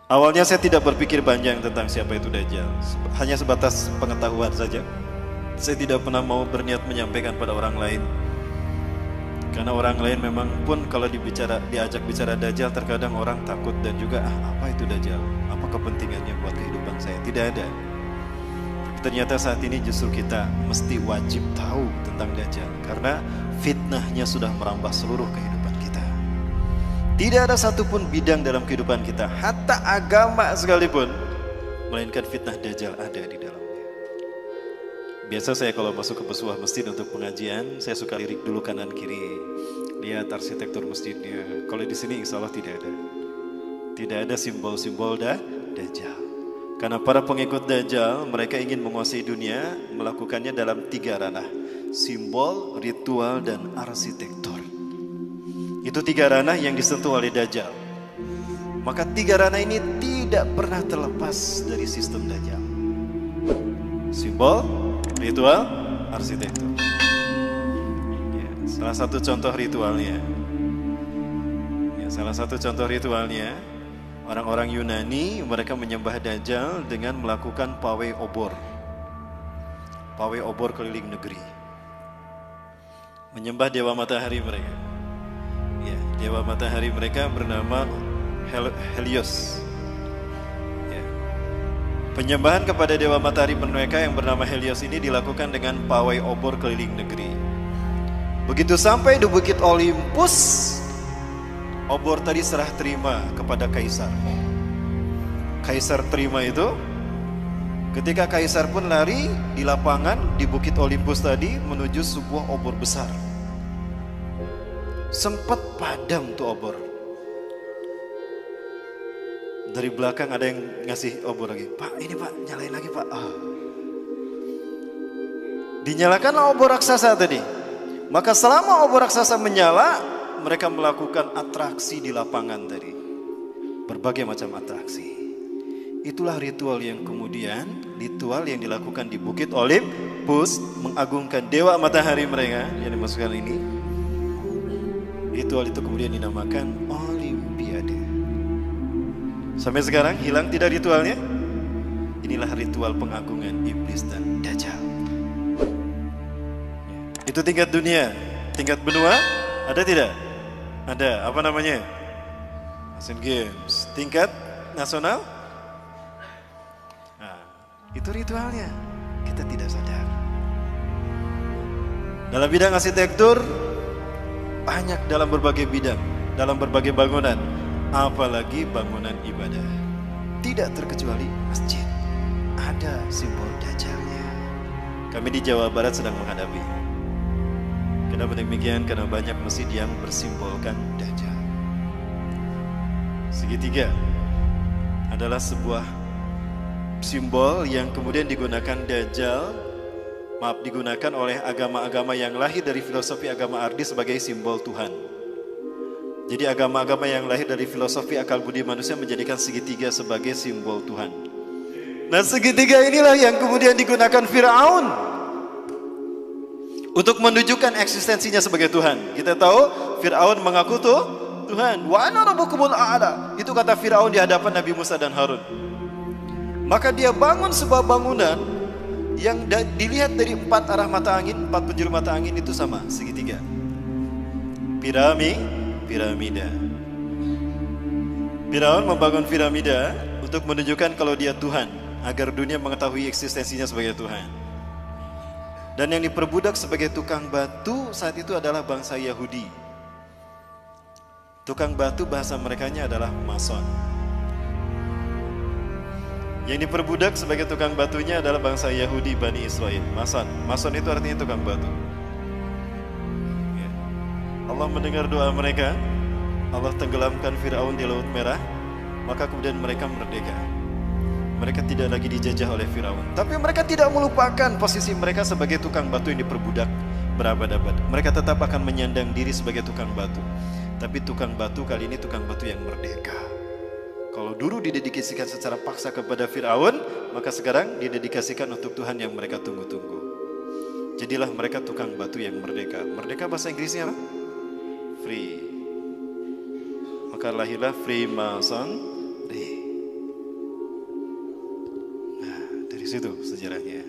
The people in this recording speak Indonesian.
Awalnya saya tidak berpikir panjang tentang siapa itu Dajjal, hanya sebatas pengetahuan saja. Saya tidak pernah mau berniat menyampaikan pada orang lain, karena orang lain memang pun kalau diajak bicara Dajjal, terkadang orang takut dan juga apa itu Dajjal, apa kepentingannya buat kehidupan saya, tidak ada. Tapi ternyata saat ini justru kita mesti wajib tahu tentang Dajjal, karena fitnahnya sudah merambah seluruh kehidupan kita. Tidak ada satupun bidang dalam kehidupan kita, hatta agama sekalipun, melainkan fitnah Dajjal ada di dalamnya. Biasa saya kalau masuk ke sebuah masjid untuk pengajian, saya suka lirik dulu kanan kiri, lihat arsitektur masjidnya. Kalau di sini insya Allah tidak ada. Tidak ada simbol-simbol Dajjal. Karena para pengikut Dajjal, mereka ingin menguasai dunia, melakukannya dalam 3 ranah: simbol, ritual, dan arsitektur. Itu 3 ranah yang disentuh oleh Dajjal. Maka 3 ranah ini tidak pernah terlepas dari sistem Dajjal: simbol, ritual, arsitektur. Ya, salah satu contoh ritualnya, orang-orang Yunani, mereka menyembah Dajjal dengan melakukan pawai obor. Pawai obor keliling negeri, menyembah dewa matahari mereka. Ya, dewa matahari mereka bernama Helios. Ya. Penyembahan kepada dewa matahari mereka yang bernama Helios ini dilakukan dengan pawai obor keliling negeri. Begitu sampai di Bukit Olympus, obor tadi serah terima kepada kaisar. Kaisar terima itu. Ketika kaisar pun lari di lapangan di Bukit Olympus tadi menuju sebuah obor besar. Sempat padam tuh obor. Dari belakang ada yang ngasih obor lagi. Pak, ini Pak, nyalain lagi Pak. Dinyalakanlah obor raksasa tadi. Maka selama obor raksasa menyala, mereka melakukan atraksi di lapangan tadi. Berbagai macam atraksi. Itulah ritual yang dilakukan di Bukit Olympus, mengagungkan dewa matahari mereka yang dimasukkan ini. Ritual itu kemudian dinamakan Olimpiade. Sampai sekarang hilang tidak ritualnya? Inilah ritual pengagungan iblis dan Dajjal. Itu tingkat dunia. Tingkat benua ada tidak? Ada. Apa namanya? Asian Games. Tingkat nasional? Nah, itu ritualnya. Kita tidak sadar. Dalam bidang arsitektur, banyak dalam berbagai bidang, dalam berbagai bangunan, apalagi bangunan ibadah. Tidak terkecuali masjid, ada simbol Dajjalnya. Kami di Jawa Barat sedang menghadapi. Kenapa demikian? Karena banyak masjid yang bersimbolkan Dajjal. Segitiga adalah sebuah simbol yang kemudian digunakan digunakan oleh agama-agama yang lahir dari filosofi agama Ardi sebagai simbol Tuhan. Jadi agama-agama yang lahir dari filosofi akal budi manusia menjadikan segitiga sebagai simbol Tuhan. Nah, segitiga inilah yang kemudian digunakan Firaun untuk menunjukkan eksistensinya sebagai Tuhan. Kita tahu Firaun mengaku tuh Tuhan. Wa ana rabbukumul a'la. Itu kata Firaun di hadapan Nabi Musa dan Harun. Maka dia bangun sebuah bangunan yang dilihat dari 4 arah mata angin, 4 penjuru mata angin itu sama, segitiga. Piramida. Firaun membangun piramida untuk menunjukkan kalau dia Tuhan, agar dunia mengetahui eksistensinya sebagai Tuhan. Dan yang diperbudak sebagai tukang batu saat itu adalah bangsa Yahudi. Tukang batu bahasa merekanya adalah mason. Yang diperbudak sebagai tukang batunya adalah bangsa Yahudi Bani Israel. Mason itu artinya tukang batu. Ya. Allah mendengar doa mereka. Allah tenggelamkan Firaun di Laut Merah. Maka kemudian mereka merdeka. Mereka tidak lagi dijajah oleh Firaun. Tapi mereka tidak melupakan posisi mereka sebagai tukang batu yang diperbudak berabad-abad. Mereka tetap akan menyandang diri sebagai tukang batu. Tapi tukang batu kali ini tukang batu yang merdeka. Kalau dulu didedikasikan secara paksa kepada Firaun, maka sekarang didedikasikan untuk Tuhan yang mereka tunggu-tunggu. Jadilah mereka tukang batu yang merdeka. Merdeka bahasa Inggrisnya apa? Free. Maka lahirlah Freemason. situ sejarahnya.